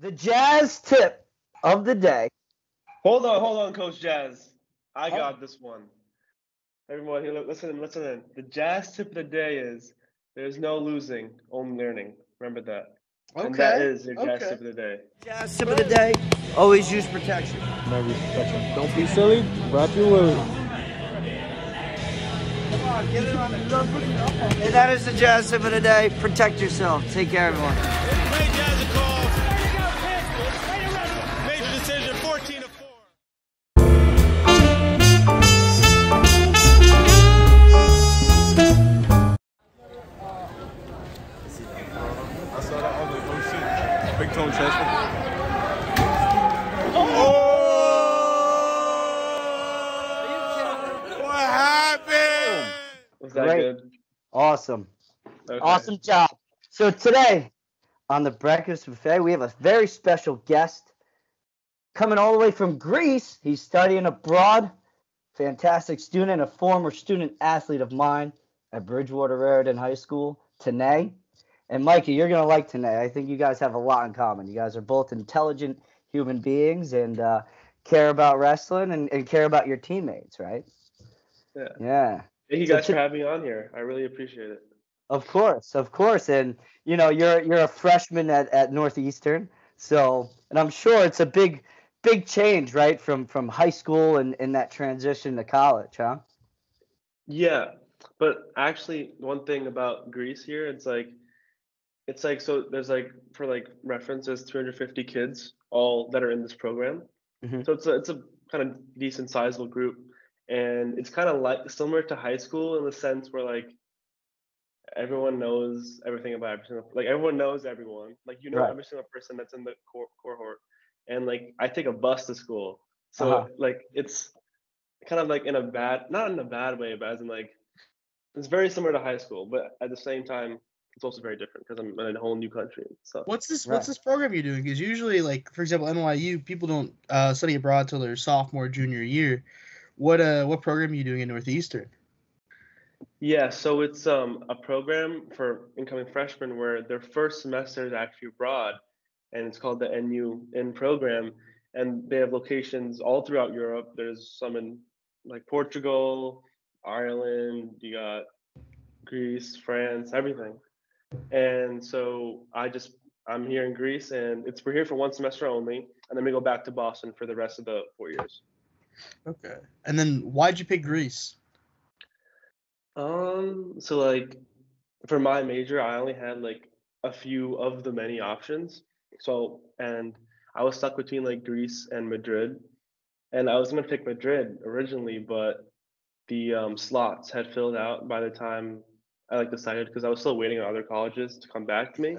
The Jazz tip of the day. Hold on, Coach Jazz. I got this one. Everyone here, listen in. The Jazz tip of the day is there's no losing, only learning. Remember that. Okay. And that is your Jazz tip of the day. Jazz tip of the day, always use protection. Never use protection. Don't be silly. Wrap your willy. Come on, get it on it. And that is the Jazz tip of the day. Protect yourself. Take care, everyone. Ray Jaz a call. Major decision, 14-4. I saw that other shit. Big tone transfer. What happened? Was that Great. good? Awesome. Okay. Awesome job. So today on the Breakfast Buffet, we have a very special guest coming all the way from Greece. He's studying abroad. Fantastic student, a former student athlete of mine at Bridgewater-Raritan High School, Tanay. And Mikey, you're going to like Tanay. I think you guys have a lot in common. You guys are both intelligent human beings and care about wrestling and care about your teammates, right? Yeah. Yeah. Thank you guys for having me on here. I really appreciate it. Of course. And you're a freshman at NorthEastern, and I'm sure it's a big change, right, from high school and that transition to college, huh? Yeah, but actually, one thing about Greece here, it's like so there's like for like reference, there's 250 kids all that are in this program, so it's a kind of decent sizable group, and it's kind of like similar to high school in the sense where like everyone knows everything about every single, like everyone knows everyone, like Right. every single person that's in the cohort, and like I take a bus to school, so like it's kind of like not in a bad way, but as in like it's very similar to high school, but at the same time it's also very different because I'm in a whole new country. So What's this program you're doing? Because usually, like for example, NYU, people don't study abroad till their sophomore, junior year. What program are you doing in Northeastern? yeah, so it's a program for incoming freshmen where their first semester is actually abroad, and it's called the NU program, and they have locations all throughout Europe. There's some in like Portugal, Ireland, you got Greece, France, everything. And so I'm here in Greece, and we're here for one semester only, and then we go back to Boston for the rest of the 4 years. Okay. And then why'd you pick Greece? So like for my major, I only had like a few of the many options. So, and I was stuck between like Greece and Madrid, and I was gonna pick Madrid originally, but the slots had filled out by the time I like decided, because I was still waiting on other colleges to come back to me.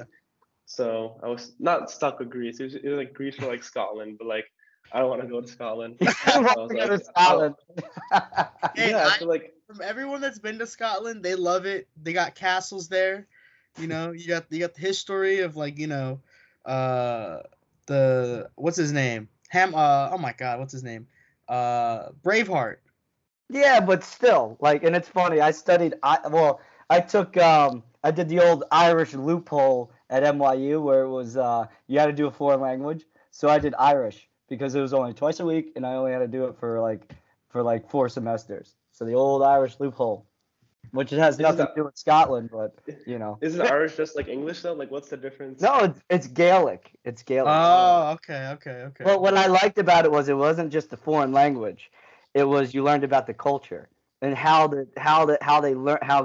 So I was not stuck with Greece. It was like Greece or like Scotland, but like I don't want to go to Scotland. I want to go to Scotland. Hey, yeah, I feel like from everyone that's been to Scotland, they love it. They got castles there. You got the history of like the what's his name? Oh my God, what's his name? Braveheart. Yeah, but still, like, and it's funny. I did the old Irish loophole at NYU where it was you had to do a foreign language. So I did Irish because it was only twice a week, and I only had to do it for like 4 semesters. So the old Irish loophole, which it has nothing to do with Scotland, but Isn't Irish just like English though? Like, what's the difference? No, it's Gaelic. It's Gaelic. Oh, okay. Well, what I liked about it was it wasn't just a foreign language. It was you learned about the culture and how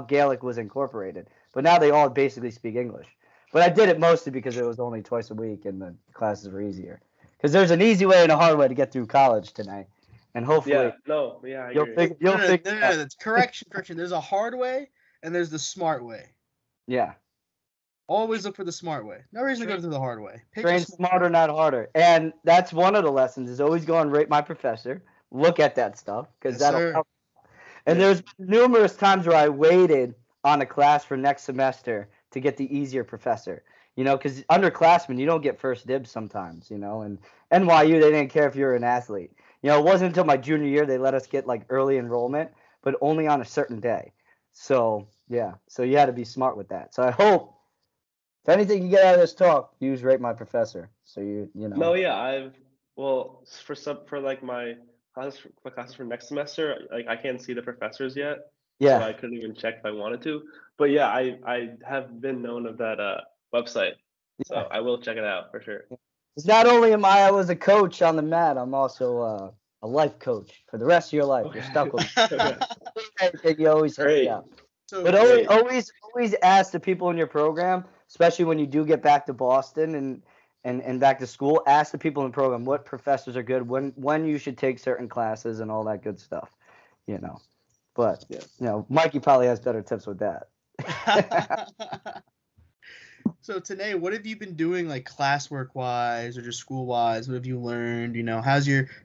Gaelic was incorporated. But now they all basically speak English. But I did it mostly because it was only twice a week and the classes were easier. Because there's an easy way and a hard way to get through college tonight, and hopefully, I agree. you'll figure. That's correction. There's a hard way and there's the smart way. Yeah. Always look for the smart way. No reason to go through the hard way. Train smarter, not harder. And that's one of the lessons is always go and rate my professor. Look at that stuff because that'll help. And there's numerous times where I waited on a class for next semester to get the easier professor. Because underclassmen, you don't get first dibs sometimes, and NYU, they didn't care if you were an athlete. It wasn't until my junior year they let us get like early enrollment, but only on a certain day. So, yeah. So you had to be smart with that. So I hope If anything you get out of this talk, use Rate My Professor. So you know. No, yeah, for like my classes for next semester, like I can't see the professors yet. Yeah. So I couldn't even check if I wanted to. But yeah, I have been known of that website. So Yeah. I will check it out for sure. It's not only am I was a coach on the mat, I'm also a life coach for the rest of your life. You're stuck with me. Okay. You always hit me Great. up. So, But always ask the people in your program, especially when you do get back to Boston and back to school, ask the people in the program what professors are good, when you should take certain classes and all that good stuff, you know. But, Yeah. you know, Mikey probably has better tips with that. So Tanay, what have you been doing like classwork wise or just school wise? What have you learned? You know, how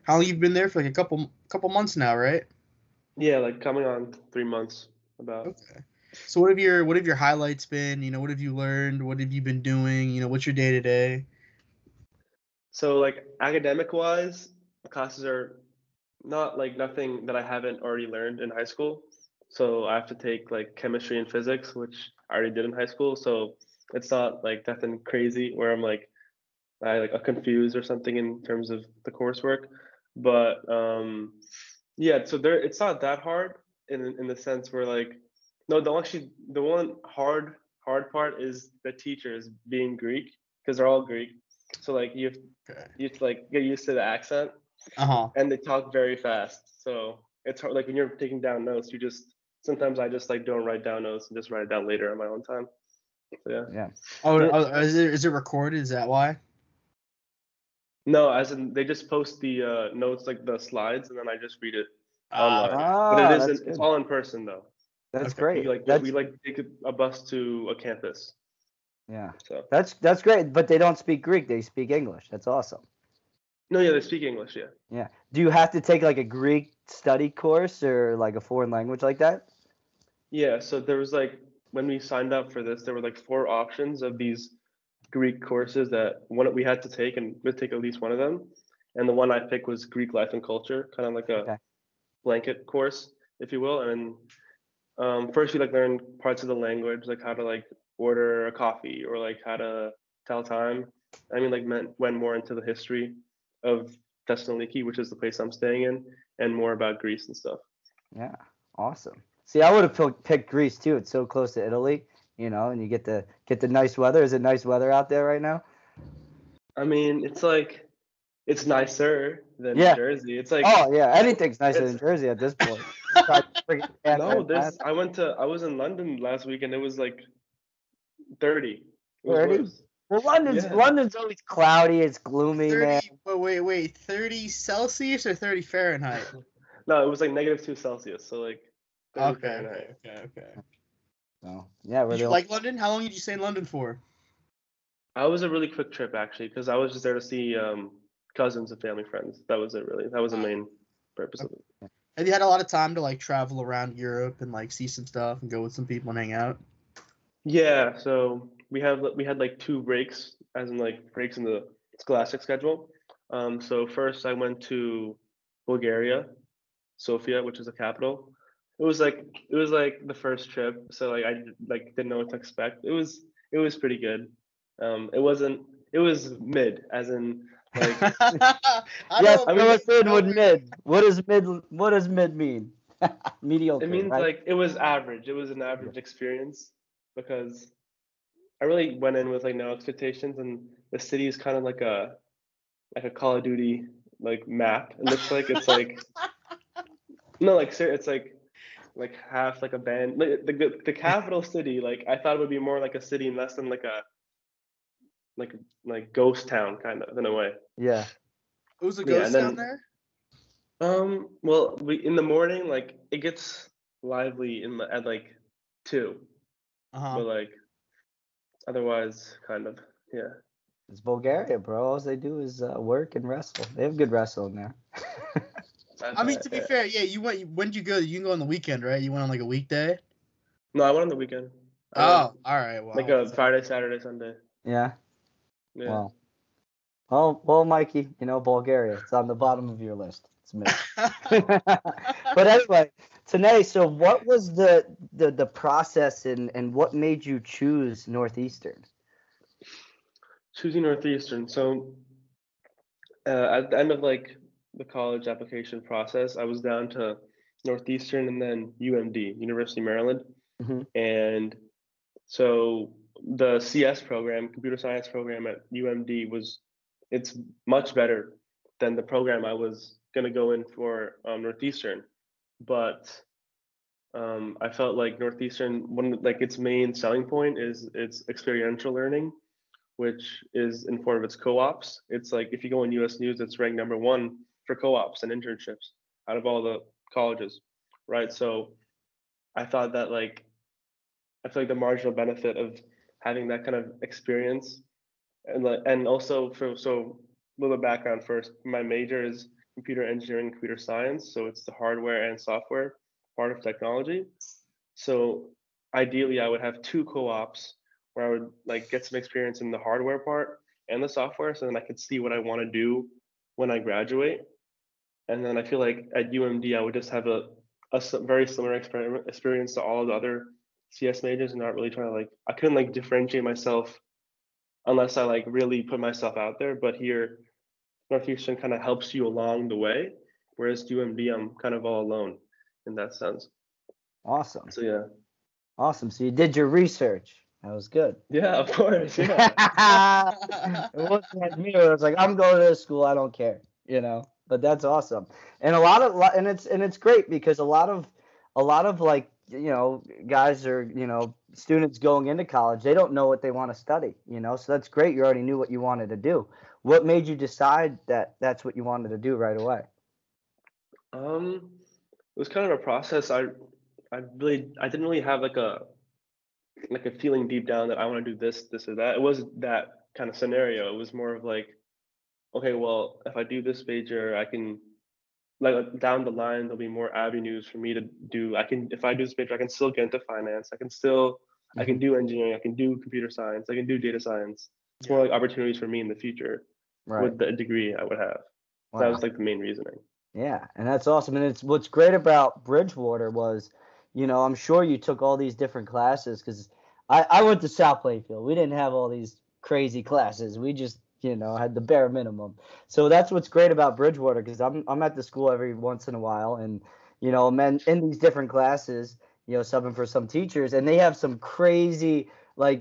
long you've been there for like a couple months now, right? Yeah, like coming on 3 months about. Okay. So what have your highlights been? You know, what have you learned? What have you been doing? You know, what's your day to day? So like academic wise, classes are not like nothing that I haven't already learned in high school. So I have to take like chemistry and physics, which I already did in high school. So it's not like nothing crazy where I'm like confused or something in terms of the coursework. But yeah, so it's not that hard in the sense where like no, the one hard part is the teachers being Greek because they're all Greek. So like you have to like get used to the accent. And they talk very fast. So it's hard like when you're taking down notes, sometimes I just like don't write down notes and just write it down later on my own time. So, yeah. Yeah. Oh, is it recorded? Is that why? No, as in they just post the notes like the slides and then I just read it online. Ah, But that's it's good. all in person though. That's Okay. great. We take a bus to a campus. Yeah. So That's great, but they don't speak Greek, they speak English. That's awesome. no, yeah, they speak English, yeah. Yeah. Do you have to take like a Greek study course or like a foreign language like that? Yeah, so there was like when we signed up for this, there were like 4 options of these Greek courses that we had to take, and we'd take at least one of them. And the one I picked was Greek life and culture, kind of like a blanket course, if you will. And first you like learn parts of the language, like how to like order a coffee or like how to tell time. I mean, like went more into the history of Thessaloniki, which is the place I'm staying in, and more about Greece and stuff. Yeah, awesome. See, I would have picked Greece too. It's so close to Italy, you know, and you get the nice weather. Is it nice weather out there right now? I mean, it's nicer than Jersey. It's like anything's nicer than Jersey at this point. No, I was in London last week and it was like 30. 30? Well, London's always cloudy. It's gloomy, 30, man. But wait, 30 Celsius or 30 Fahrenheit? No, it was like -2 Celsius. So like 30 Okay. Fahrenheit. So yeah, Did you like London? How long did you stay in London for? I was a really quick trip actually because I was just there to see cousins and family friends. That was it really. That was the main purpose of it. Have you had a lot of time to like travel around Europe and like see some stuff and go with some people and hang out? Yeah, so we had like 2 breaks, as in like breaks in the scholastic schedule. So first I went to Bulgaria, Sofia, which is the capital. It was like the first trip, so like I like didn't know what to expect. It was pretty good. It was mid, as in like yes, I mean, mid. What does mid mean? Mediocre. It means right? like it was average. It was an average experience because I really went in with like no expectations, and the city is kind of like a Call of Duty like map. It looks like it's like no, like it's like half like a band. Like, the capital city, like I thought it would be more like a city and less than like a ghost town kind of in a way. Yeah. It was a ghost town there? Well, in the morning, like it gets lively at like 2. But like otherwise kind of, yeah. It's Bulgaria, bro. All they do is work and wrestle. They have good wrestling there. I mean, to be fair, yeah, when did you go? You can go on the weekend, right? You went on like a weekday? No, I went on the weekend. Oh, all right. Wow. Like a Friday, Saturday, Sunday. Yeah. Yeah. Well, Mikey, you know, Bulgaria. It's on the bottom of your list. It's mid. But anyway, Tanay, so what was the process and what made you choose NorthEastern? Choosing Northeastern. So at the end of like the college application process, I was down to Northeastern and then UMD, University of Maryland. Mm-hmm. And so the CS program, computer science program at UMD it's much better than the program I was gonna go in for Northeastern. But I felt like Northeastern, like its main selling point is its experiential learning, which is in form of its co-ops. It's like if you go on US News, it's ranked #1 for co-ops and internships out of all the colleges, right? So I thought that I feel like the marginal benefit of having that kind of experience and also so a little background first. My major is computer engineering, computer science, so it's the hardware and software part of technology. So ideally, I would have 2 co-ops where I would like get some experience in the hardware part and the software, so then I could see what I want to do when I graduate. And then I feel like at UMD, I would just have a very similar experience to all the other CS majors, and not really trying to I couldn't differentiate myself unless I really put myself out there. But here, Northeastern kind of helps you along the way, whereas UMD, I'm kind of all alone in that sense. Awesome. So yeah. Awesome. So you did your research. That was good. Yeah, of course. Yeah. It wasn't like me where it was like, I'm going to this school, I don't care, But that's awesome. And it's great because a lot of guys or students going into college, they don't know what they want to study, So that's great. You already knew what you wanted to do. What made you decide that that's what you wanted to do right away? It was kind of a process. I didn't really have a feeling deep down that I want to do this or that. It wasn't that kind of scenario. It was more of okay, well, if I do this major, I can down the line there'll be more avenues for me to do. If I do this major, I can still get into finance. I can do engineering. I can do computer science. I can do data science. It's more opportunities for me in the future with the degree I would have. Wow. So that was the main reasoning. Yeah, and that's awesome. And it's what's great about Bridgewater was, I'm sure you took all these different classes because I went to South Plainfield. We didn't have all these crazy classes. We just, had the bare minimum. So that's what's great about Bridgewater because I'm at the school every once in a while and, I'm in these different classes, subbing for some teachers, and they have some crazy,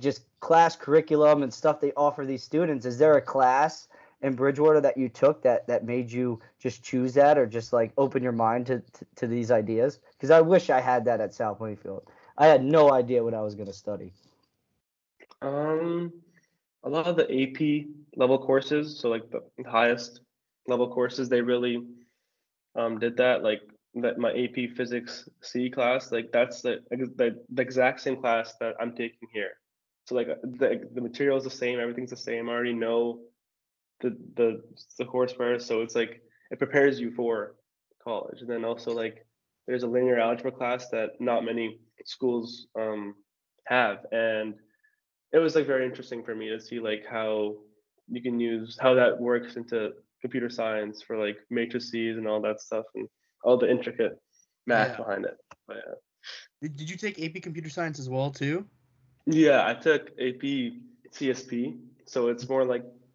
just class curriculum and stuff they offer these students. Is there a class in Bridgewater that you took that made you just choose that or just open your mind to these ideas? Because I wish I had that at South Plainfield. I had no idea what I was going to study. A lot of the AP level courses, so the highest level courses, they really did that. That my AP Physics C class, that's the exact same class that I'm taking here. So the material is the same, everything's the same. I already know the courseware, so it's it prepares you for college. And then also there's a linear algebra class that not many schools have, and it was very interesting for me to see how you can use how that works into computer science for matrices and all that stuff and all the intricate math behind it. But, yeah. Did you take AP Computer Science as well too? Yeah, I took AP CSP, so it's more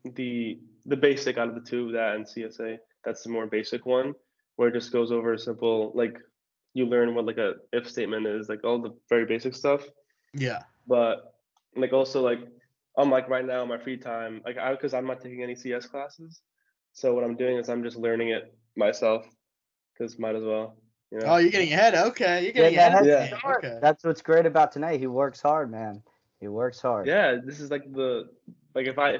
the basic out of the two, that and CSA. That's the more basic one, where it just goes over simple you learn what a if statement is, all the very basic stuff. Yeah. But also I'm right now in my free time, because I'm not taking any CS classes. So what I'm doing is I'm just learning it myself, because might as well. Oh, you're getting ahead. Okay, you're getting ahead. Yeah. Okay. That's what's great about Tanay. He works hard, man. He works hard. Yeah, this is if I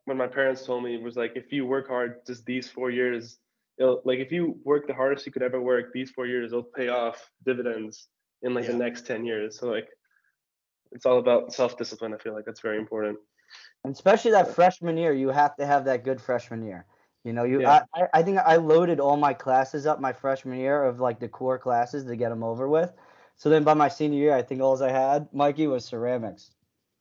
when my parents told me, it was if you work hard just these 4 years, if you work the hardest you could ever work, these 4 years will pay off dividends in the next 10 years. So it's all about self-discipline. I feel that's very important. And especially that freshman year, you have to have that good freshman year. I think I loaded all my classes up my freshman year of the core classes to get them over with. So then by my senior year, I think all I had, Mikey, was ceramics.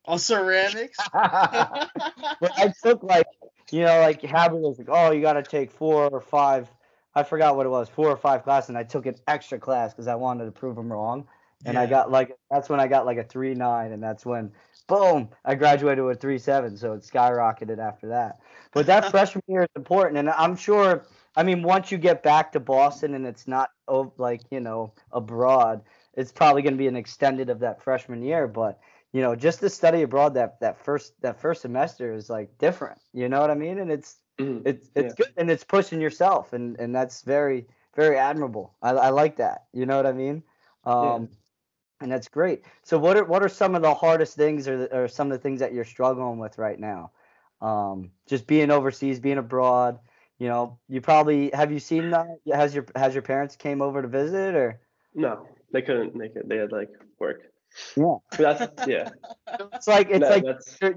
Oh, ceramics? But I took Habit was oh, you got to take 4 or 5. I forgot what it was, 4 or 5 classes, and I took an extra class because I wanted to prove them wrong. And I got that's when I got a 3.9, and that's when boom, I graduated with 3.7, so it skyrocketed after that. But that freshman year is important, and I'm sure. I mean, once you get back to Boston and it's not like abroad, it's probably going to be an extended of that freshman year. But just to study abroad that first semester is like different. You know what I mean? And it's good, and it's pushing yourself, and that's very, very admirable. I like that. You know what I mean? And that's great. So what are some of the hardest things or some of the things that you're struggling with right now? Just being overseas, being abroad. You probably have you seen that? Has your parents came over to visit or? No, they couldn't make it. They had like work. Yeah. It's like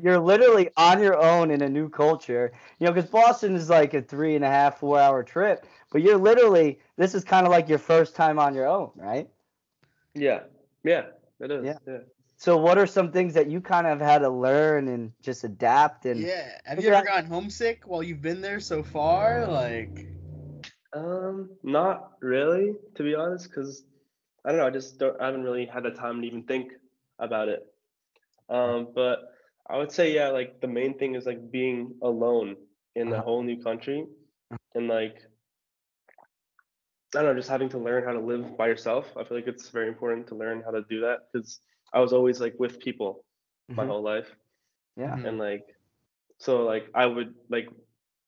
you're literally on your own in a new culture. Because Boston is like a 3.5, 4 hour trip, but you're literally this is kind of like your first time on your own, right? Yeah, it is. Yeah. So what are some things that you kind of had to learn and just adapt and? Yeah. Have you ever gotten homesick while you've been there so far? Like. Not really, to be honest, because I don't know. I haven't really had the time to even think about it. But I would say, yeah, like the main thing is like being alone in a whole new country, and like I don't know, just having to learn how to live by yourself. I feel like it's very important to learn how to do that because I was always like with people my whole life. Yeah. And like, so like I would like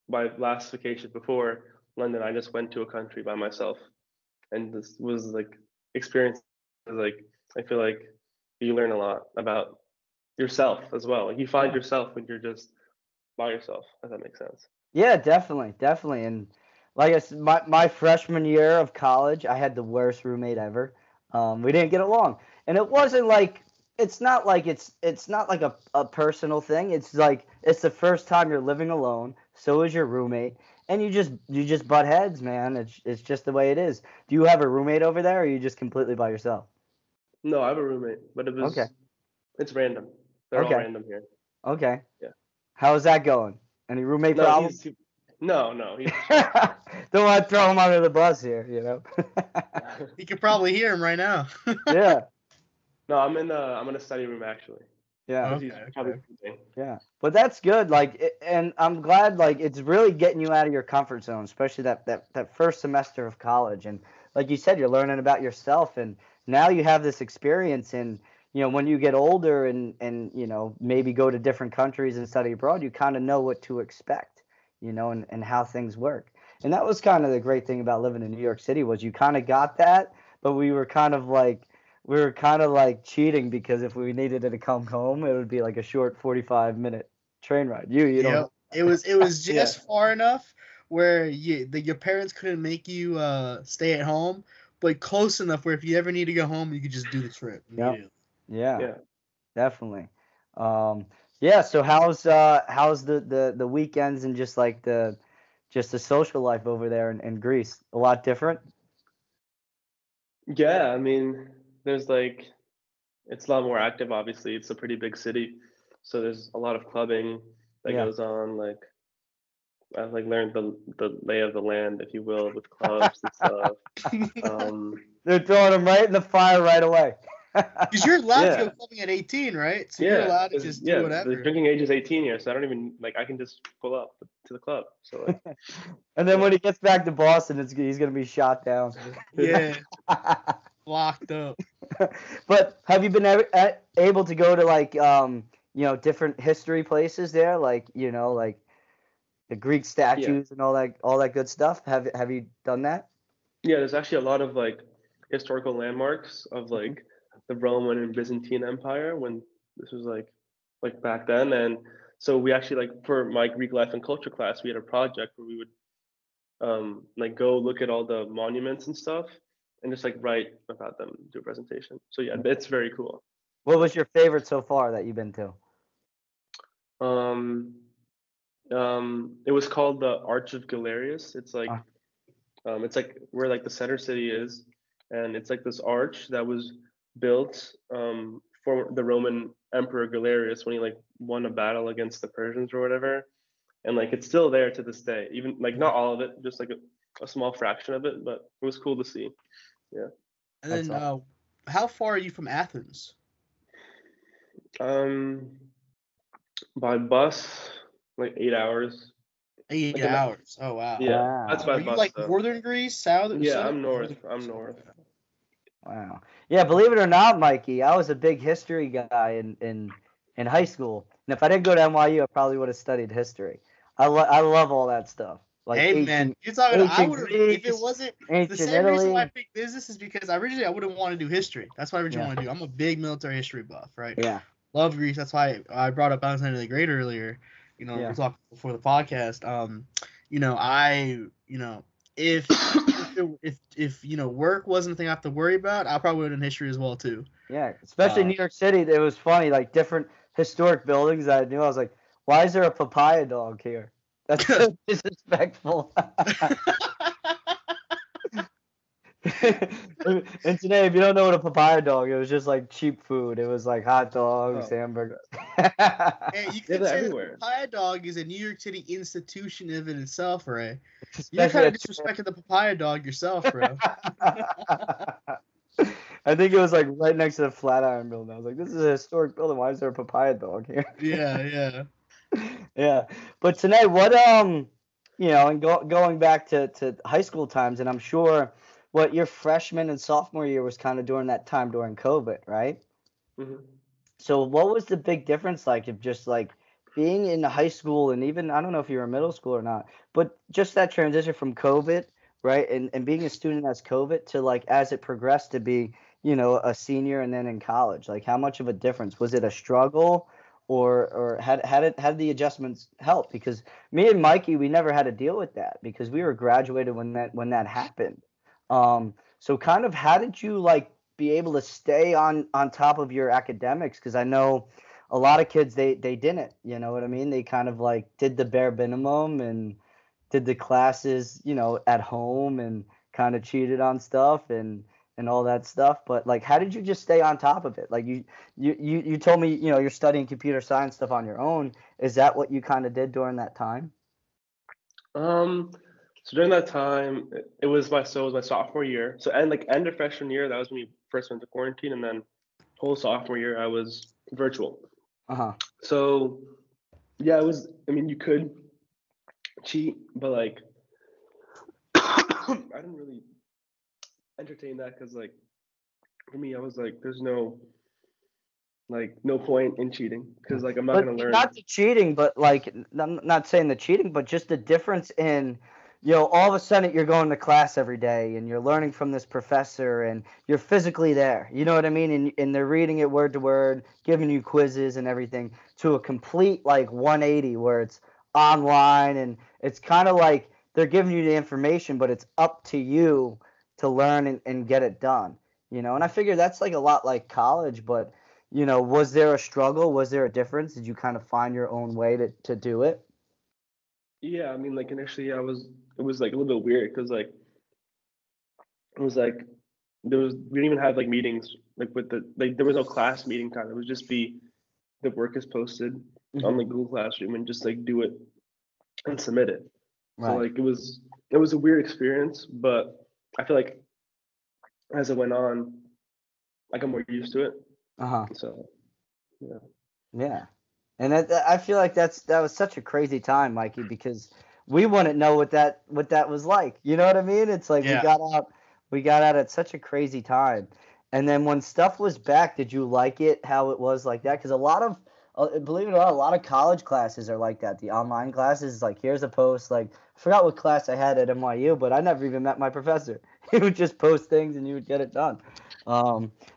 my last vacation before London, I just went to a country by myself, and this was like experience. Like I feel like you learn a lot about yourself as well. Like you find yourself when you're just by yourself. If that makes sense. Yeah, definitely. And like I said, my freshman year of college, I had the worst roommate ever. We didn't get along, and it wasn't like it's not like a personal thing. It's like it's the first time you're living alone. So is your roommate, and you just butt heads, man. It's just the way it is. Do you have a roommate over there, or are you just completely by yourself? No, I have a roommate, but it's random. They're all random here. Okay. Yeah. How's that going? Any roommate problems? No. Don't want to throw him under the bus here, You can probably hear him right now. Yeah. No, I'm in a study room actually. Yeah. Okay. Yeah. But that's good. And I'm glad it's really getting you out of your comfort zone, especially that first semester of college. And like you said, you're learning about yourself, and now you have this experience. And when you get older and maybe go to different countries and study abroad, you kind of know what to expect, and how things work. And that was kind of the great thing about living in New York City was you kind of got that, but we were kind of like cheating because if we needed to come home, it would be like a short 45-minute train ride. You know. It was just far enough where your parents couldn't make you stay at home, but close enough where if you ever need to go home, you could just do the trip. Yeah, definitely. So how's the weekends and just the social life over there in Greece? A lot different? Yeah, I mean, there's it's a lot more active. Obviously, it's a pretty big city, so there's a lot of clubbing that goes on. I've learned the lay of the land, if you will, with clubs and stuff. They're throwing them right in the fire right away. Because you're allowed to go clubbing at 18, right? So you're allowed to just do whatever. The drinking age is 18 here, so I don't even I can just pull up to the club. So and then when he gets back to Boston, he's gonna be shot down. Yeah, locked up. But have you been able to go to different history places there, like the Greek statues and all that good stuff? Have you done that? Yeah, there's actually a lot of historical landmarks of the Roman and Byzantine Empire when this was like back then. And so we actually for my Greek life and culture class, we had a project where we would go look at all the monuments and stuff and just write about them, do a presentation. So yeah, it's very cool. What was your favorite so far that you've been to? It was called the Arch of Galerius. It's it's where the center city is, and it's this arch that was built for the Roman Emperor Galerius when he won a battle against the Persians or whatever, and it's still there to this day. Even not all of it, just a small fraction of it, but it was cool to see. Yeah. And then how far are you from Athens? Um, by bus, like 8 hours. 8 hours. Oh wow. Yeah, Wow. that's by Are you bus like though. northern Greece, southern? Yeah, southern? I'm north. Northern I'm Greece. north. Wow. Yeah, believe it or not, Mikey, I was a big history guy in high school. And if I didn't go to NYU, I probably would have studied history. I love all that stuff. Like Hey man, you're talking. I ancient would have if it Greece, wasn't the ancient same reason why I Italy. picked business is because originally I wouldn't want to do history. That's what I originally Yeah. want to do. I'm a big military history buff, right? Yeah. Love Greece. That's why I brought up Alexander the Great earlier. Yeah. We're talking before the podcast. If work wasn't a thing I have to worry about, I probably would in history as well too. Yeah. Especially New York City, it was funny, like different historic buildings that I knew. I was like, why is there a papaya dog here? That's so disrespectful. And today, if you don't know what a papaya dog, it was just like cheap food. It was like hot dogs, Oh. hamburgers. Hey, you They're could say that everywhere. the papaya dog is a New York City institution of it itself, Ray. You're Especially kind of at- disrespecting the papaya dog yourself, bro. I think it was like right next to the Flatiron building. I was like, this is a historic building. Why is there a papaya dog here? Yeah. Yeah. But tonight, what and going back to high school times, and I'm sure what your freshman and sophomore year was kind of during that time during COVID, right? Mhm. So what was the big difference like of just like being in high school and even I don't know if you were in middle school or not, but just that transition from COVID, right? And being a student as COVID to like as it progressed to be, a senior and then in college. Like how much of a difference? Was it a struggle or had the adjustments help? Because me and Mikey, we never had to deal with that because we were graduated when that happened. So kind of how did you like be able to stay on top of your academics? Because I know a lot of kids they didn't, you know what I mean? They kind of like did the bare minimum and did the classes, at home and kind of cheated on stuff and all that stuff. But like how did you just stay on top of it? Like you told me, you're studying computer science stuff on your own. Is that what you kind of did during that time? So during that time, it was my sophomore year. So and like end of freshman year, that was when we first went to quarantine, and then whole sophomore year I was virtual. Uh-huh. So yeah, it was. I mean, you could cheat, but like I didn't really entertain that because like for me, I was like, there's no point in cheating because like I'm not gonna learn. Not the cheating, but like I'm not saying the cheating, but just the difference in, all of a sudden you're going to class every day and you're learning from this professor and you're physically there. You know what I mean? And they're reading it word to word, giving you quizzes and everything to a complete like 180 where it's online and it's kind of like they're giving you the information, but it's up to you to learn and get it done. And I figure that's like a lot like college, but was there a struggle? Was there a difference? Did you kind of find your own way to do it? Yeah, I mean, like initially, it was like a little bit weird because like it was like we didn't even have like meetings like with there was no class meeting time. It would just be the work is posted on the Google Classroom and just like do it and submit it. Right. So like it was a weird experience, but I feel like as it went on, I got more used to it. Uh-huh. So yeah. Yeah. And I feel like that was such a crazy time, Mikey, because we wouldn't know what that was like. You know what I mean? It's like Yeah. we got out at such a crazy time. And then when stuff was back, did you like it how it was like that? Because believe it or not, a lot of college classes are like that. The online classes, like here's a post. Like I forgot what class I had at NYU, but I never even met my professor. He would just post things and you would get it done.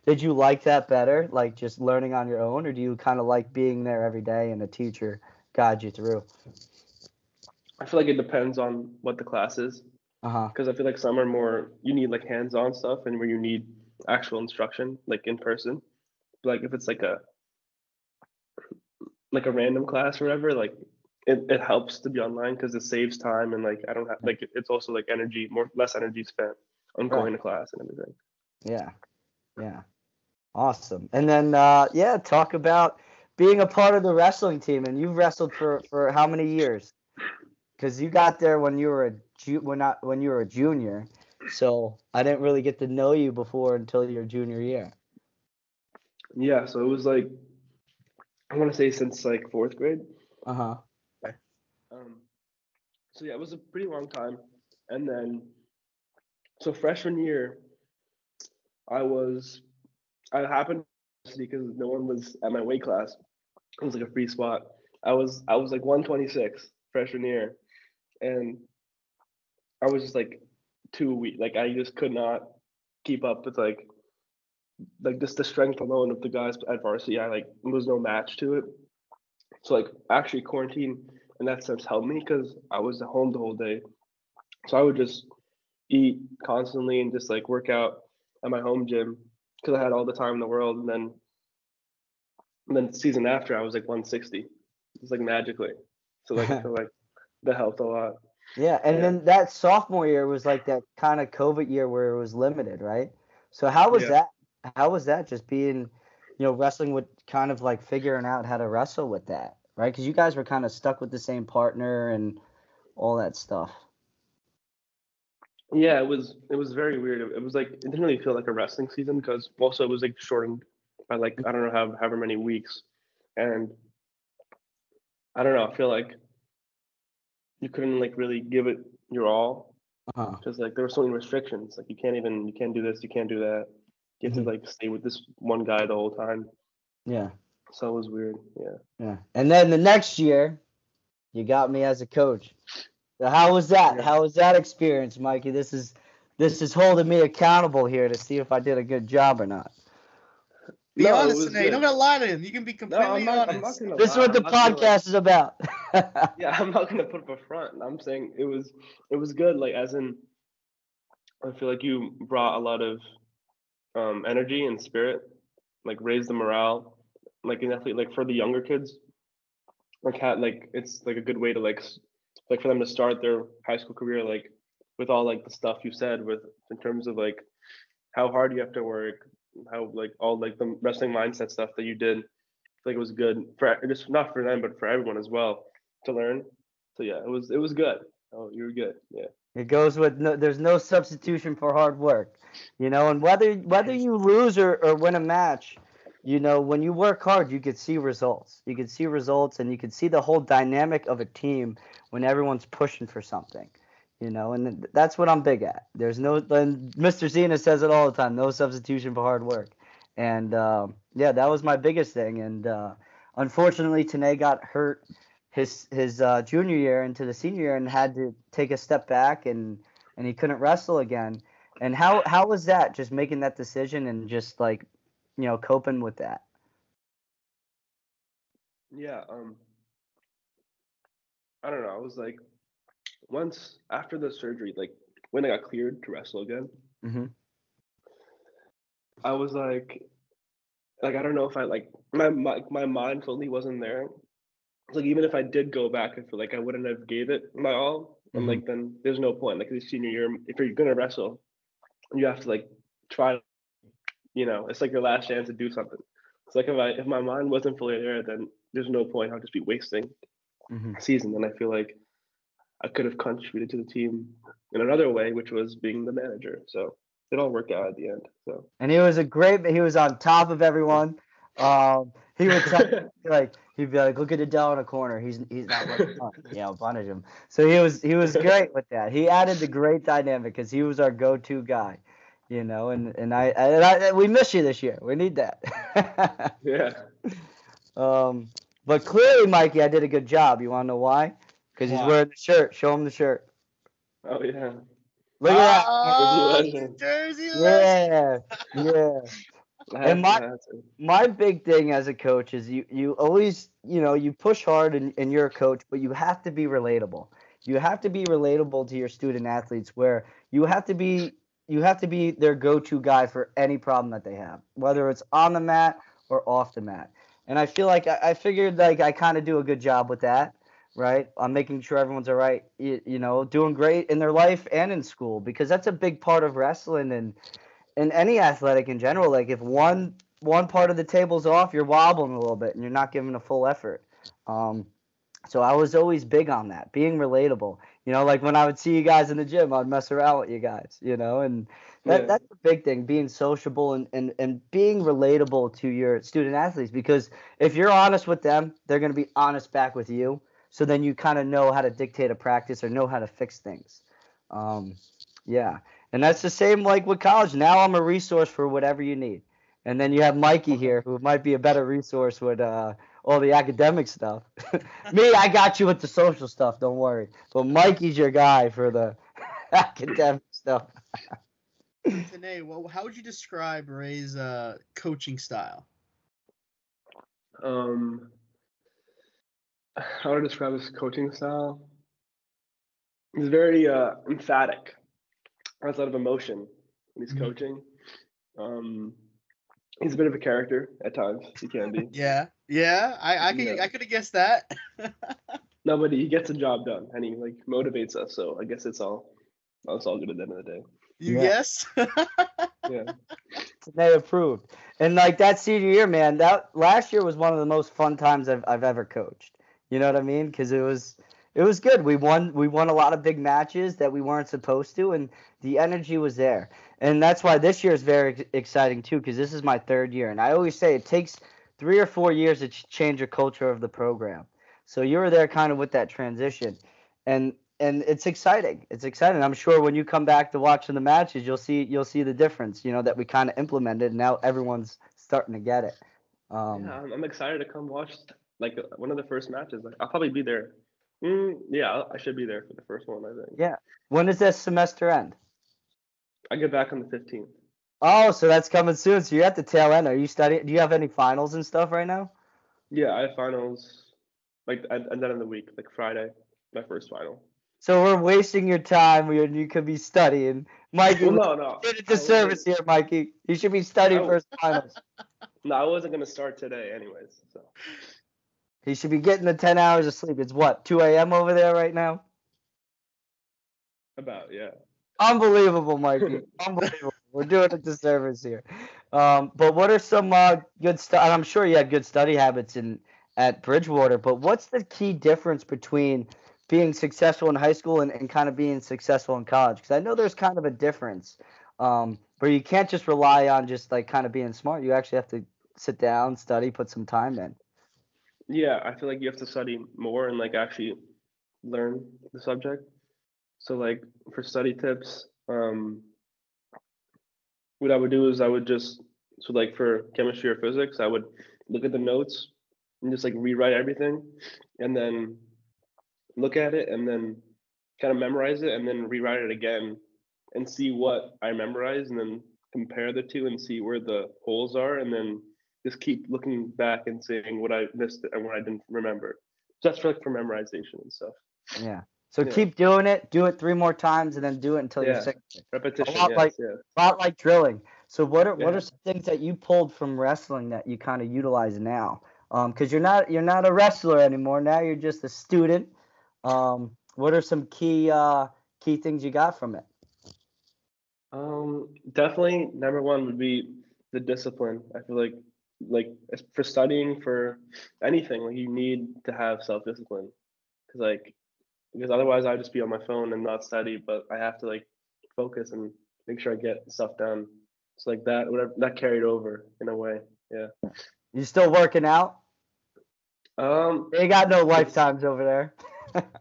Did you like that better, like just learning on your own, or do you kind of like being there every day and a teacher guide you through? I feel like it depends on what the class is. Uh-huh. Because I feel like some are more you need like hands-on stuff and where you need actual instruction like in person. But like if it's like a random class or whatever, like it helps to be online because it saves time and like I don't have like it's also like less energy spent on going to class and everything. Yeah. Awesome. And then talk about being a part of the wrestling team. And you've wrestled for how many years? Because you got there when you were a junior. So I didn't really get to know you before until your junior year. Yeah, so it was like I want to say since like fourth grade. Uh-huh. So yeah, it was a pretty long time. And then, so freshman year, I happened because no one was at my weight class. It was like a free spot. I was like 126 freshman year, and I was just like too weak. Like I just could not keep up with like just the strength alone of the guys at varsity. I like there was no match to it. So like actually quarantine in that sense helped me because I was at home the whole day. So I would just eat constantly and just like work out at my home gym because I had all the time in the world. And then the season after I was like 160, just like magically. So like I feel like that helped a lot. Yeah, and Yeah. then that sophomore year was like that kind of COVID year where it was limited, right? So how was Yeah. that? How was that just being, wrestling with kind of like figuring out how to wrestle with that, right? Because you guys were kind of stuck with the same partner and all that stuff. Yeah, it was very weird. It was like it didn't really feel like a wrestling season because also it was like shortened by like I don't know however many weeks, and I don't know. I feel like you couldn't like really give it your all Uh-huh. because like there were so many restrictions. Like you can't do this, you can't do that. You have to like stay with this one guy the whole time. Yeah. So it was weird. Yeah. Yeah. And then the next year, you got me as a coach. So how was that? Yeah. How was that experience, Mikey? This is holding me accountable here to see if I did a good job or not. Be No, it honest, was Tanay. You don't good. gotta lie to him. You can be No, completely I'm not honest. gonna This is lie. what the I'm not gonna, like, podcast is about. yeah, I'm not gonna put up a front. I'm saying it was good. Like as in, I feel like you brought a lot of energy and spirit, like raised the morale, like an athlete, like for the younger kids, like had like it's like a good way to like for them to start their high school career like with all like the stuff you said with in terms of like how hard you have to work, how like all like the wrestling mindset stuff that you did. I feel like it was good for just not for them but for everyone as well to learn. So yeah, it was good. Oh, you were good. Yeah. It goes with there's no substitution for hard work, and whether you lose or win a match, when you work hard, you could see results. You could see results, and you could see the whole dynamic of a team when everyone's pushing for something, and that's what I'm big at. There's no, and Mr. Zena says it all the time, no substitution for hard work. And yeah, that was my biggest thing. And unfortunately, Tanay got hurt his junior year into the senior year and had to take a step back, and he couldn't wrestle again. And how was that, just making that decision and just like coping with that? Yeah. I don't know. I was like once after the surgery, like when I got cleared to wrestle again, Mm-hmm. I was like I don't know if I like my mind totally wasn't there. Like even if I did go back, I feel like I wouldn't have gave it my all. And like then there's no point. Like the senior year, if you're gonna wrestle, you have to like try. It's like your last chance to do something. It's like if my mind wasn't fully there, then there's no point. I'll just be wasting a season. And I feel like I could have contributed to the team in another way, which was being the manager. So it all worked out at the end. So And he was on top of everyone. He would he'd be like, look at Adele in a corner. He's not working on. Yeah, I'll punish him. So he was great with that. He added the great dynamic because he was our go-to guy, and I we miss you this year. We need that. yeah. But clearly, Mikey, I did a good job. You want to know why? Because he's Why? wearing the shirt. Show him the shirt. Oh yeah. Look at Oh, Jersey New Jersey that. Yeah. And I had to. my big thing as a coach is you always, you push hard and you're a coach, but you have to be relatable. You have to be relatable to your student athletes where you have to be their go-to guy for any problem that they have, whether it's on the mat or off the mat. And I feel like I figured like I kind of do a good job with that, right? I'm making sure everyone's all right, doing great in their life and in school, because that's a big part of wrestling and any athletic in general. Like if one part of the table's off, you're wobbling a little bit and you're not giving a full effort. So I was always big on that, being relatable. Like when I would see you guys in the gym, I'd mess around with you guys, and Yeah. that's the big thing, being sociable and being relatable to your student athletes, because if you're honest with them, they're going to be honest back with you. So then you kind of know how to dictate a practice or know how to fix things. Yeah. And that's the same like with college. Now I'm a resource for whatever you need. And then you have Mikey here, who might be a better resource with all the academic stuff. Me, I got you with the social stuff, don't worry. But Mikey's your guy for the academic stuff. Tanay, how would you describe Ray's coaching style? How to describe his coaching style? He's very emphatic. Has a lot of emotion when he's coaching. He's a bit of a character at times. He can be. Yeah. I could have guessed that. No, but he gets the job done, and he like motivates us. So I guess it's all good at the end of the day. Yes. Yeah. They approved. And like that senior year, man, that last year was one of the most fun times I've ever coached. You know what I mean? Because it was good. We won a lot of big matches that we weren't supposed to, and the energy was there. And that's why this year is very exciting too, because this is my third year, and I always say it takes 3 or 4 years to change the culture of the program. So you were there kind of with that transition, and it's exciting. It's exciting. I'm sure when you come back to watching the matches, you'll see the difference. That we kind of implemented, and now everyone's starting to get it. Yeah, I'm excited to come watch like one of the first matches. Like I'll probably be there. Yeah, I should be there for the first one, I think. Yeah. When does this semester end? I get back on the 15th. Oh, so that's coming soon. So you're at the tail end. Are you studying? Do you have any finals and stuff right now? Yeah, I have finals like at the end of the week, like Friday, my first final. So we're wasting your time when you could be studying. Mikey, Well, no. did a disservice here, Mikey. You should be studying for his finals. No, I wasn't going to start today anyways. So He should be getting the 10 hours of sleep. It's what, 2 a.m. over there right now? About, yeah. Unbelievable, Mikey. Unbelievable. We're doing a disservice here. But what are some good stuff? I'm sure you had good study habits at Bridgewater, but what's the key difference between being successful in high school and kind of being successful in college? Because I know there's kind of a difference where you can't just rely on just like kind of being smart. You actually have to sit down, study, put some time in. Yeah, I feel like you have to study more and like actually learn the subject. So like for study tips, what I would do is I would just, so like for chemistry or physics, I would look at the notes and just like rewrite everything and then look at it and then kind of memorize it and then rewrite it again and see what I memorized and then compare the two and see where the holes are and then just keep looking back and seeing what I missed and what I didn't remember. So that's for memorization and stuff. Yeah. So keep doing it. Do it 3 more times and then do it until you're sick. Repetition. A lot like drilling. So what are some things that you pulled from wrestling that you kind of utilize now? Because you're not a wrestler anymore. Now you're just a student. What are some key things you got from it? Definitely number one would be the discipline. I feel like for studying for anything, like you need to have self-discipline because otherwise I'd just be on my phone and not study, but I have to like focus and make sure I get stuff done. So like that carried over in a way. Yeah. You still working out? They got no lifetimes over there.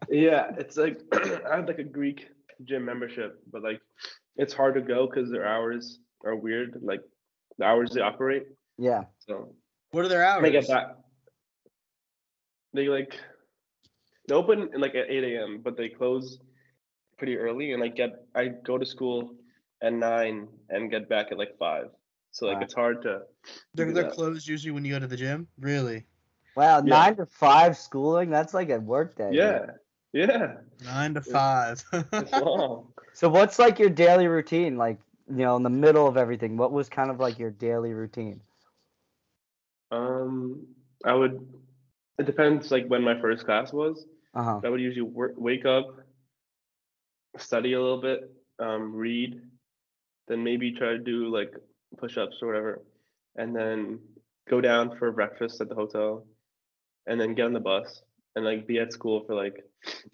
Yeah, it's like I have like a Greek gym membership, but like it's hard to go because their hours are weird, like the hours they operate. Yeah. So what are their hours? I get back. They open in like at 8 a.m., but they close pretty early, and I go to school at 9 and get back at like 5. So like it's hard to. They're closed usually when you go to the gym. Really? Wow, 9 to 5 schooling. That's like a work day. Yeah. Dude. Yeah. 9 to 5. It's long. So what's like your daily routine? Like, in the middle of everything, what was kind of like your daily routine? It depends like when my first class was. Uh-huh. I would usually wake up, study a little bit, read, then maybe try to do like push-ups or whatever, and then go down for breakfast at the hotel, and then get on the bus and like be at school for like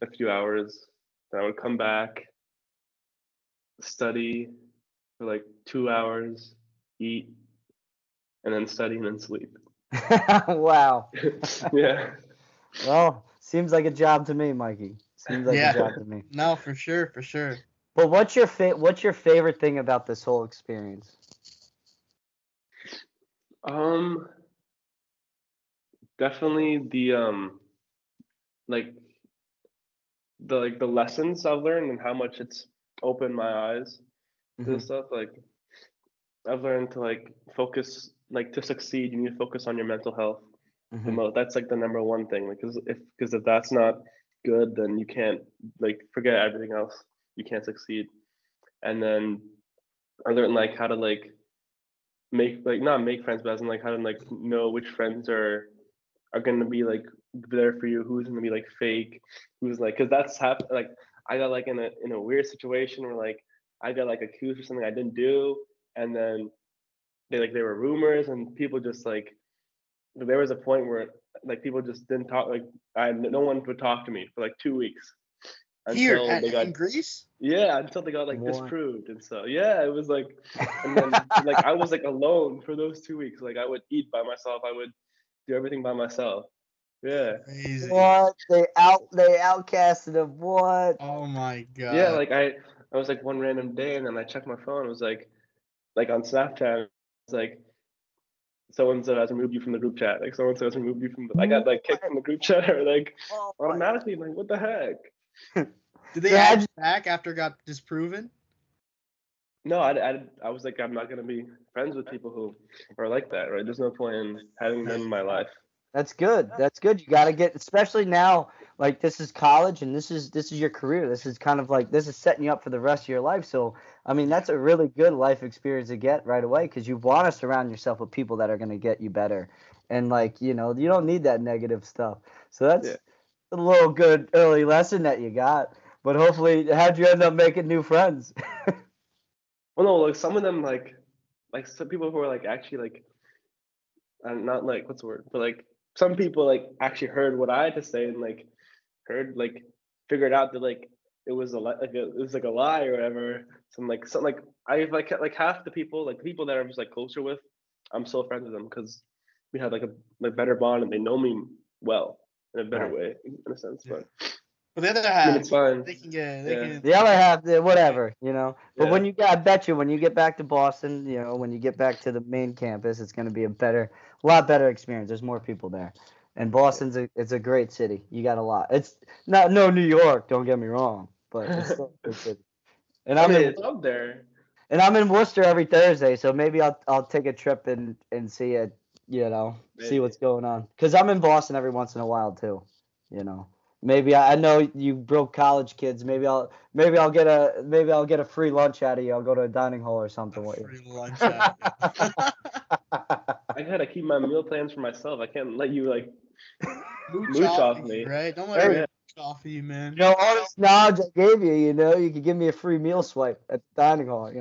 a few hours. Then I would come back, study for like 2 hours, eat, and then study and then sleep. Wow. Yeah. Well, seems like a job to me, Mikey. Seems like Yeah. a job to me. No, for sure, for sure. But what's your favorite thing about this whole experience? Definitely the like the lessons I've learned and how much it's opened my eyes to Mhm. this stuff. Like I've learned to like focus, like to succeed, you need to focus on your mental health. Mhm. That's like the number one thing. Like, because if that's not good, then you can't, like, forget everything else. You can't succeed. And then I learned like how to like make, like, not make friends, but as in like how to like know which friends are gonna be like there for you, who's gonna be like fake, who's like, because that's happened. Like I got like in a weird situation where like I got like accused of something I didn't do, and then they were rumors, and people just like, there was a point where like people just didn't talk. Like no one would talk to me for like 2 weeks Here until they got, in Greece? yeah, until they got like What? disproved. And so yeah, it was like, and then like I was like alone for those 2 weeks. Like I would eat by myself. I would do everything by myself. Yeah. Crazy. What? They outcasted him. What? Oh my god. Yeah, like I was like one random day, and then I checked my phone. It was like on Snapchat, it's like so and so has removed you from the group chat. Like so and so has removed you from the, I got like kicked from the group chat, or like Oh my- automatically. I'm like, what the heck? Did they Yeah, add you back after it got disproven? No, I was like, I'm not gonna be friends with people who are like that, right? There's no point in having them in my life. That's good. That's good. You got to get, especially now, like this is college and this is your career. This is kind of like, this is setting you up for the rest of your life. So, I mean, that's a really good life experience to get right away, because you want to surround yourself with people that are going to get you better. And like, you don't need that negative stuff. So that's Yeah. a little good early lesson that you got. But hopefully, how'd you end up making new friends? Well, no, like some of them, like some people who are like actually like, not like, what's the word, but like some people like actually heard what I had to say, and like heard, like figured out that like it was it was like a lie or whatever. Some like I like half the people, like the people that I'm just like closer with, I'm still friends with them because we have like a better bond, and they know me well in a better Right. way in a sense. Yeah. But But the other I half, mean, it's fine. they can get, Yeah. The other half, whatever, But Yeah. when I bet you when you get back to Boston, when you get back to the main campus, it's going to be a lot better experience. There's more people there, and Boston's it's a great city. You got a lot. It's not no New York, don't get me wrong, but it's still a good city. And I mean, it's up there. and I'm in Worcester every Thursday, so maybe I'll take a trip and see it, see Maybe. what's going on. Because I'm in Boston every once in a while too, Maybe I know you broke college kids. Maybe I'll get a free lunch out of you. I'll go to a dining hall or something with you. free lunch out of it. I gotta keep my meal plans for myself. I can't let you like Mooch mooch off off me. you, right? Don't let me Yeah. mooch off of you, man. All this knowledge I gave you, you could give me a free meal swipe at the dining hall,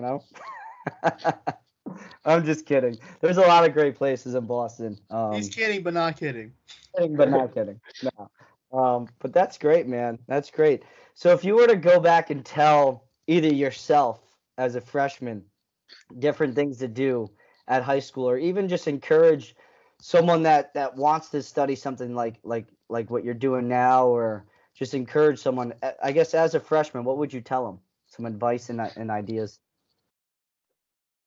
I'm just kidding. There's a lot of great places in Boston. He's kidding, but not kidding. Kidding, but not kidding. No. But that's great, man. That's great. So if you were to go back and tell either yourself as a freshman different things to do at high school, or even just encourage someone that wants to study something like what you're doing now, or just encourage someone, I guess, as a freshman, what would you tell them? Some advice and ideas.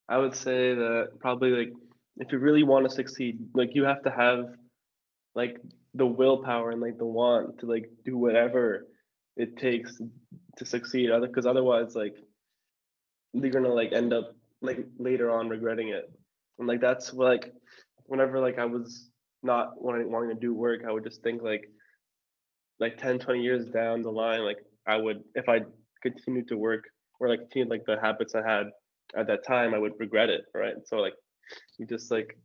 I would say that probably like if you really want to succeed, like you have to have like the willpower and like the want to like do whatever it takes to succeed. Because otherwise, like you're gonna like end up like later on regretting it. And like that's like whenever like I was not wanting to do work, I would just think like 10, 20 years down the line, like I would, if I continued to work or like continued like the habits I had at that time, I would regret it, right? So like you just like,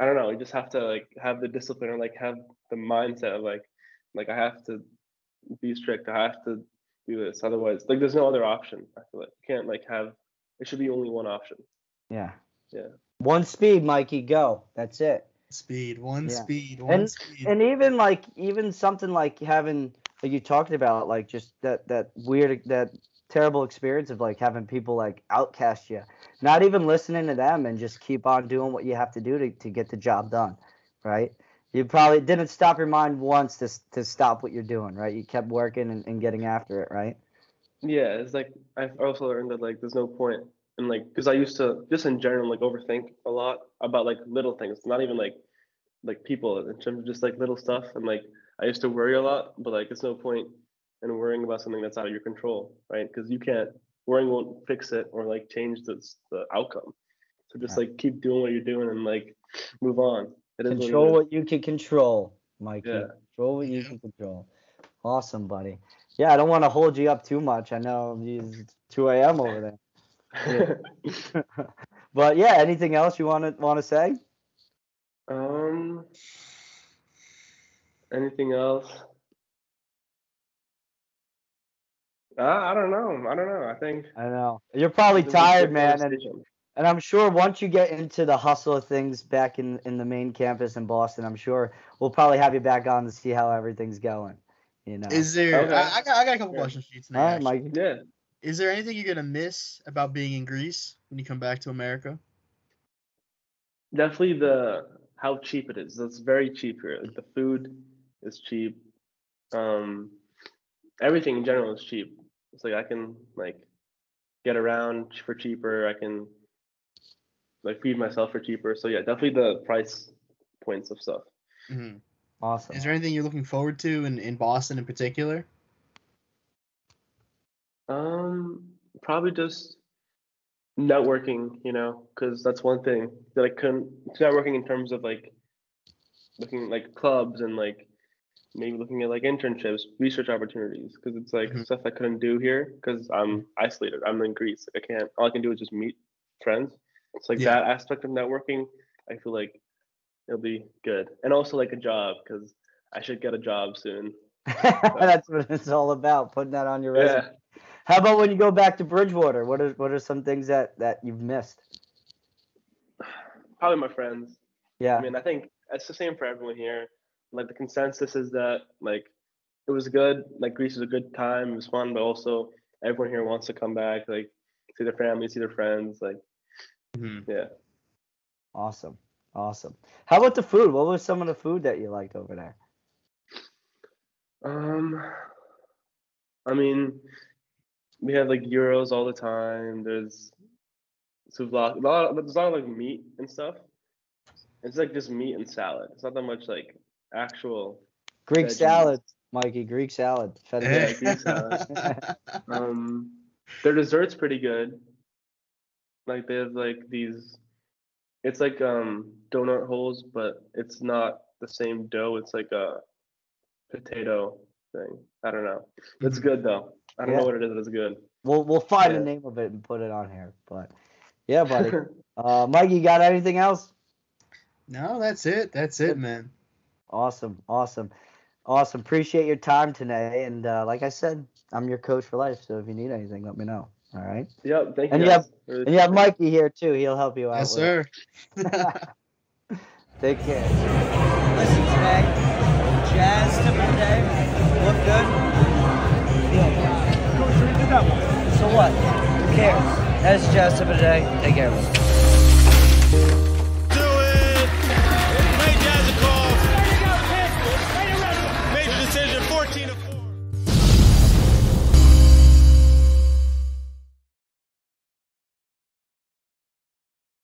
I don't know, you just have to like have the discipline, or like have the mindset of like I have to be strict, I have to do this, otherwise like there's no other option. I feel like you can't like have, it should be only one option. Yeah. Yeah. One speed, Mikey, go. That's it. Speed, one Yeah. speed. And even something like having, like you talked about, like just that weird, that terrible experience of like having people like outcast you, not even listening to them and just keep on doing what you have to do to get the job done, right? You probably didn't stop your mind once to stop what you're doing, right? You kept working and getting after it, right? Yeah, it's like I've also learned that like there's no point in like because I used to just in general like overthink a lot about like little things, not even like people in terms of just like little stuff, and like I used to worry a lot, but like there's no point in worrying about something that's out of your control, right? Because you can't worrying won't fix it or like change the outcome. So just like keep doing what you're doing and like move on. It is Control what it what you can control, Mikey. Yeah. Control what you can control. Awesome, buddy. Yeah, I don't want to hold you up too much. I know it's 2 a.m. over there. is. Yeah. But yeah, anything else you want to say? Anything else? I don't know. I think I know you're probably this was a tired, good man, conversation. and I'm sure once you get into the hustle of things back in the main campus in Boston, I'm sure we'll probably have you back on to see how everything's going. You know. Is there? Okay. I got a couple questions for you tonight. All right, actually. Mikey. Yeah, Is there anything you're gonna miss about being in Greece when you come back to America? definitely how cheap it is. It's very cheap here. Like the food is cheap. Everything in general is cheap. It's like I can like get around for cheaper. I can like feed myself for cheaper. So yeah, definitely the price points of stuff. Mm-hmm. Awesome. Is there anything you're looking forward to in Boston in particular? Probably just networking, because that's one thing that I couldn't. It's networking in terms of like looking at like clubs and like maybe looking at like internships, research opportunities, because it's like stuff I couldn't do here because I'm isolated. I'm in Greece. Like I can't. All I can do is just meet friends. It's like that aspect of networking. I feel like it'll be good, and also like a job because I should get a job soon. That's what it's all about. Putting that on your resume. Yeah. How about when you go back to Bridgewater? What are some things that you've missed? Probably my friends. Yeah. I mean, I think it's the same for everyone here. Like the consensus is that like it was good. Like Greece was a good time. It was fun, but also everyone here wants to come back. Like see their family, see their friends. Like yeah. Awesome. How about the food? What was some of the food that you liked over there? I mean, we have like gyros all the time. There's souvlaki. There's a lot of like meat and stuff. It's like just meat and salad. It's not that much like actual Greek veggies. salad, Mikey. Greek salad. Yeah, Greek salad. Their dessert's pretty good. Like they have like these. It's like donut holes, but it's not the same dough. It's like a potato thing. I don't know. It's good though. I don't know what it is, but it's good. We'll find the name of it and put it on here. But yeah, buddy. Mikey, you got anything else? No, that's it. That's it, man. Awesome. Appreciate your time today. And like I said, I'm your coach for life. So if you need anything, let me know. All right. Yep. Thank you. And you have Mikey here too. He'll help you out. Yes, sir. Take care. Listen, today, Jazz tip of the day. Look good. So what? Who cares? That is Jazz tip of the day. Take care of it.